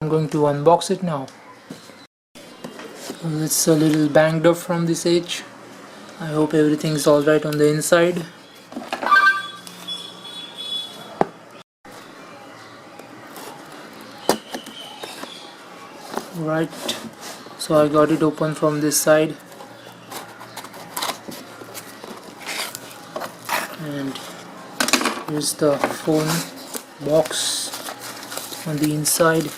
I'm going to unbox it now. It's a little banged up from this edge. I hope everything's alright on the inside. Right, so I got it open from this side, and here's the phone box on the inside.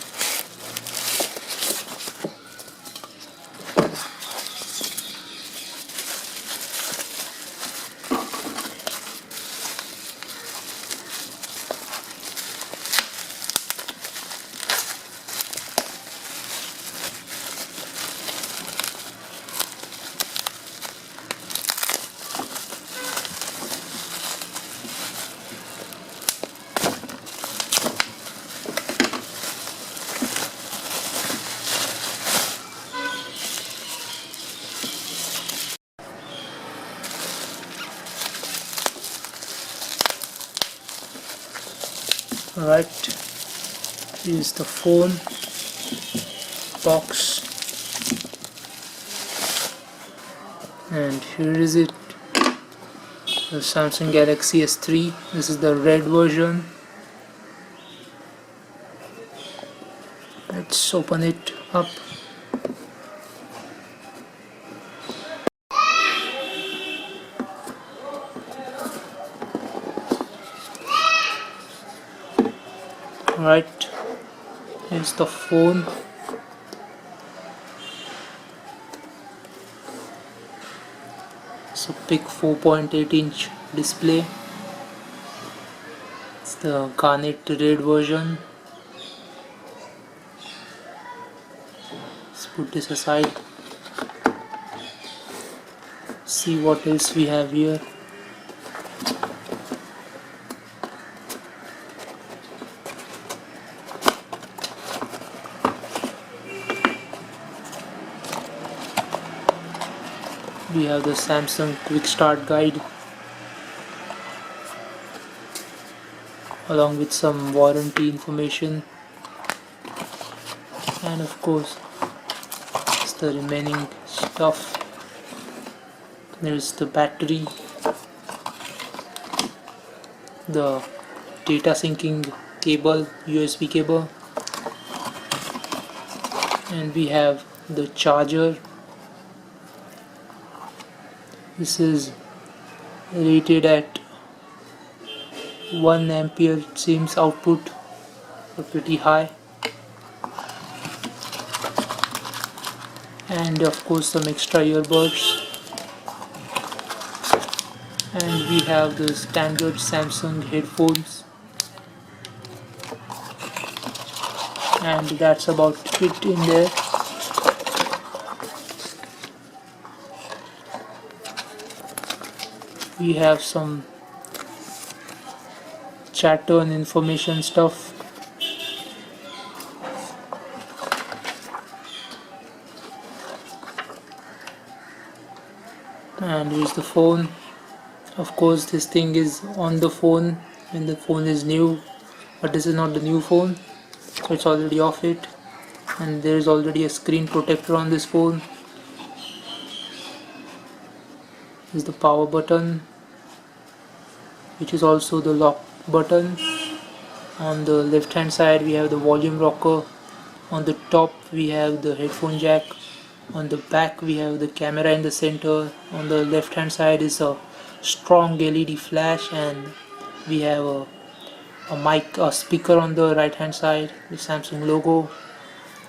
Right, here's the phone box, and here is it, the Samsung Galaxy S3. This is the red version. Let's open it up. Right, here's the phone. It's a big 4.8-inch display. It's the garnet red version. Let's put this aside. See what else we have here. We have the Samsung Quick Start Guide along with some warranty information, and of course it's the remaining stuff. There's the battery, the data syncing cable, USB cable, and we have the charger. This is rated at 1 ampere, it seems output, so pretty high. And of course some extra earbuds. And we have the standard Samsung headphones. And that's about it in there. We have some chatter and information stuff. And here's the phone. Of course this thing is on the phone when the phone is new, but this is not the new phone, so it's already off it. And there is already a screen protector on this phone. This is the power button, which is also the lock button. On the left hand side we have the volume rocker. On the top we have the headphone jack. On the back we have the camera in the center. On the left hand side is a strong LED flash, and we have a mic, a speaker on the right hand side, the Samsung logo,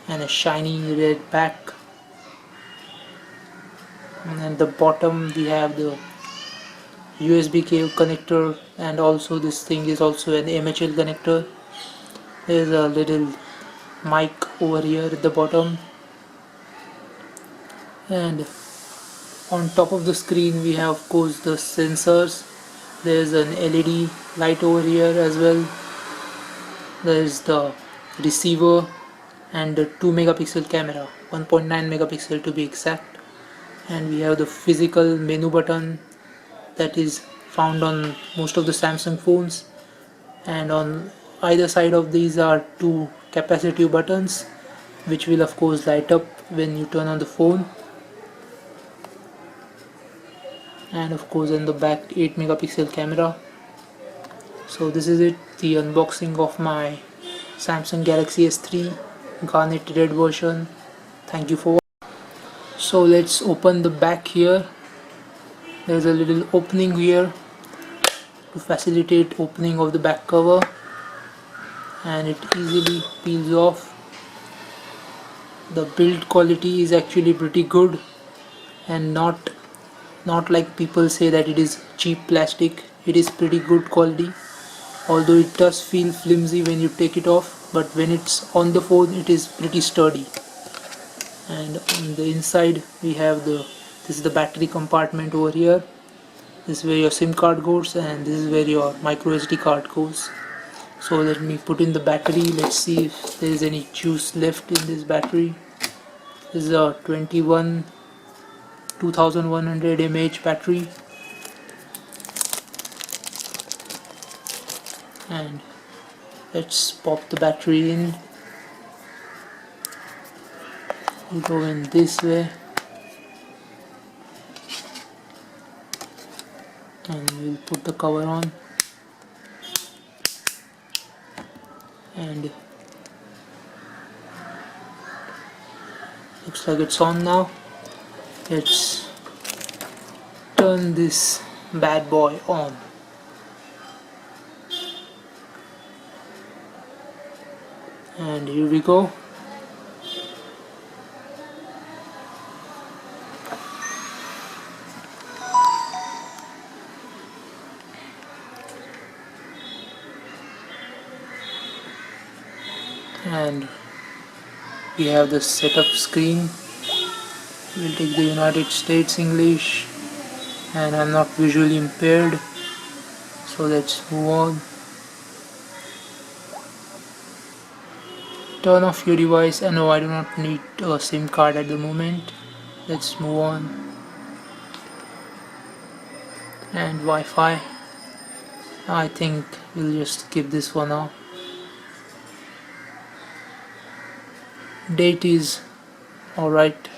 and a shiny red back. And at the bottom we have the USB cable connector, and also this thing is also an MHL connector. There is a little mic over here at the bottom, and on top of the screen we have of course the sensors. There is an LED light over here as well. There is the receiver and the 2 megapixel camera, 1.9 megapixel to be exact. And we have the physical menu button that is found on most of the Samsung phones, and on either side of these are two capacitive buttons which will of course light up when you turn on the phone, and of course in the back 8 megapixel camera. So this is it, the unboxing of my Samsung Galaxy S3 Garnet Red version. Thank you for watching. So let's open the back here. There's a little opening here to facilitate opening of the back cover, and it easily peels off. The build quality is actually pretty good and not like people say that it is cheap plastic. It is pretty good quality, although it does feel flimsy when you take it off, but when it's on the phone it is pretty sturdy. And on the inside we have this is the battery compartment over here. This is where your SIM card goes, and this is where your micro SD card goes. So let me put in the battery. Let's see if there is any juice left in this battery. This is a 2100 mAh battery, and let's pop the battery in. We go in this way, and we'll put the cover on, and looks like it's on now. Let's turn this bad boy on. And here we go. And we have the setup screen. We'll take the United States English, and I'm not visually impaired, so let's move on. Turn off your device. No, I do not need a SIM card at the moment. Let's move on. And Wi-Fi, I think we'll just skip this one now. Date is alright,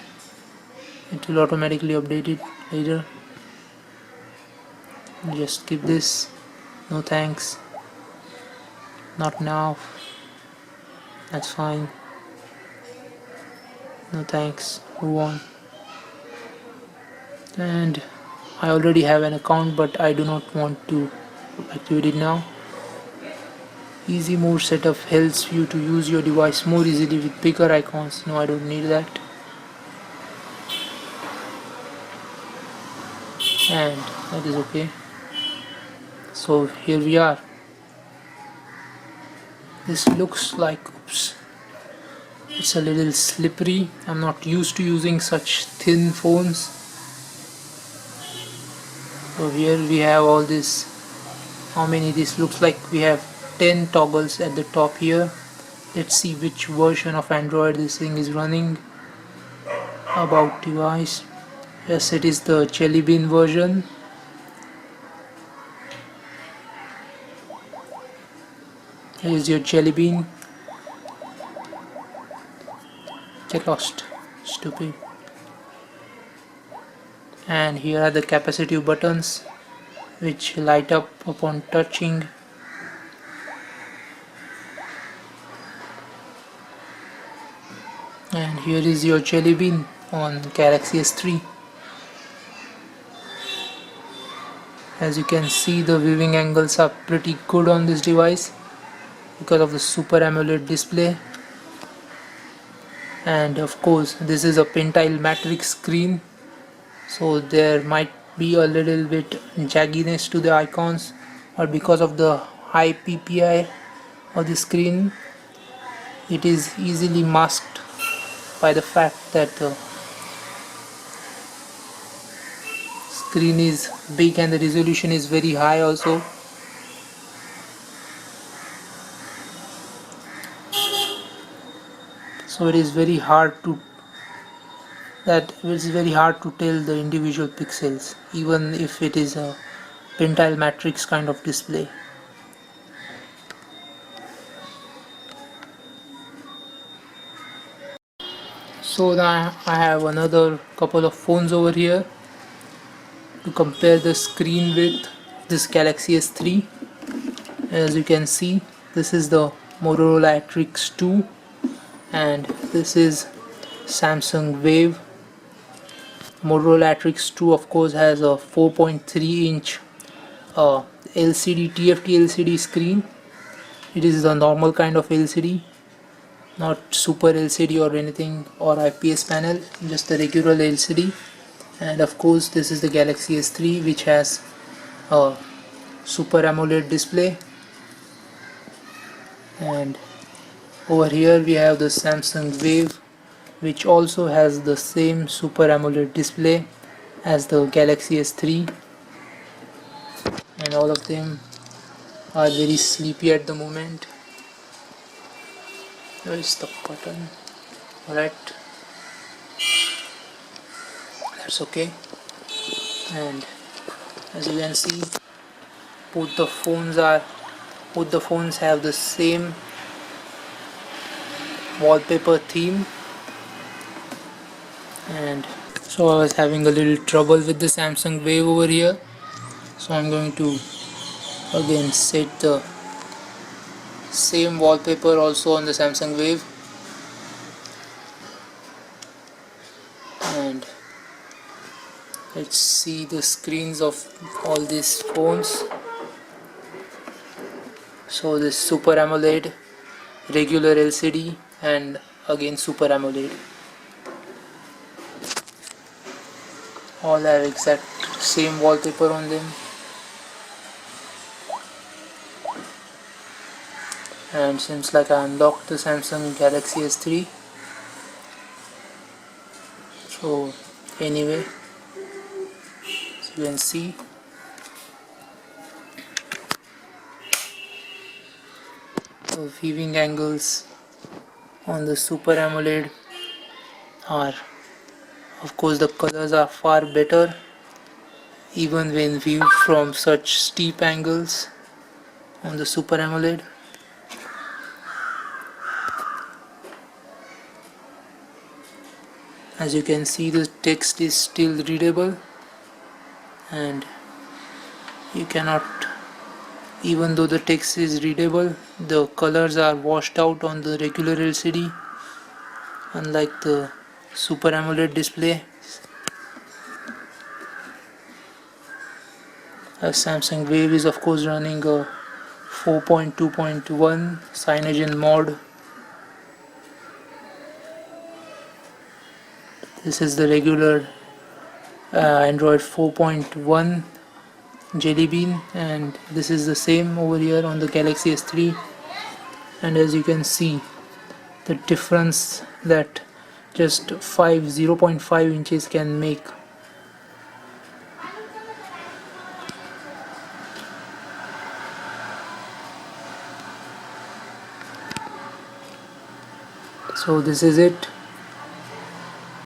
it will automatically update it later. Just skip this. No thanks, not now, that's fine. No thanks, move on. And I already have an account, but I do not want to activate it now. Easy mode setup helps you to use your device more easily with bigger icons. No, I don't need that. And that is okay. So here we are. This looks like, oops, it's a little slippery. I'm not used to using such thin phones. So here we have all this. How many? This looks like we have 10 toggles at the top here. Let's see which version of Android this thing is running. About device. Yes, it is the Jelly Bean version. Here is your Jelly Bean. Get lost, stupid. And here are the capacitive buttons which light up upon touching. And here is your Jelly Bean on Galaxy S3. As you can see, the viewing angles are pretty good on this device because of the Super AMOLED display. And of course this is a pentile matrix screen, so there might be a little bit jagginess to the icons, or because of the high PPI of the screen it is easily masked by the fact that the screen is big and the resolution is very high also. So it is very hard to tell the individual pixels, even if it is a pentile matrix kind of display. So now I have another couple of phones over here to compare the screen with this Galaxy S3. As you can see, this is the Motorola Atrix 2 and this is Samsung Wave. Motorola Atrix 2 of course has a 4.3 inch LCD TFT LCD screen. It is the normal kind of LCD, not super LCD or anything or IPS panel, just the regular LCD. And of course this is the Galaxy S3 which has a Super AMOLED display, and over here we have the Samsung Wave which also has the same Super AMOLED display as the Galaxy S3, and all of them are very sleepy at the moment. Where is the button? Alright, that's okay. And as you can see, both the phones have the same wallpaper theme. And so I was having a little trouble with the Samsung Wave over here, so I'm going to again set the same wallpaper also on the Samsung Wave, and let's see the screens of all these phones. So this Super AMOLED, regular LCD, and again Super AMOLED, all have exact same wallpaper on them. And seems like I unlocked the Samsung Galaxy S3. So anyway, as you can see, the viewing angles on the Super AMOLED are, of course the colors are far better even when viewed from such steep angles on the Super AMOLED. As you can see, the text is still readable, and you cannot, even though the text is readable, the colors are washed out on the regular LCD, unlike the Super AMOLED display. A Samsung Wave is of course running a 4.2.1 Cyanogen mod. This is the regular Android 4.1 Jelly Bean, and this is the same over here on the Galaxy S3. And as you can see, the difference that just 0.5 inches can make. So this is it.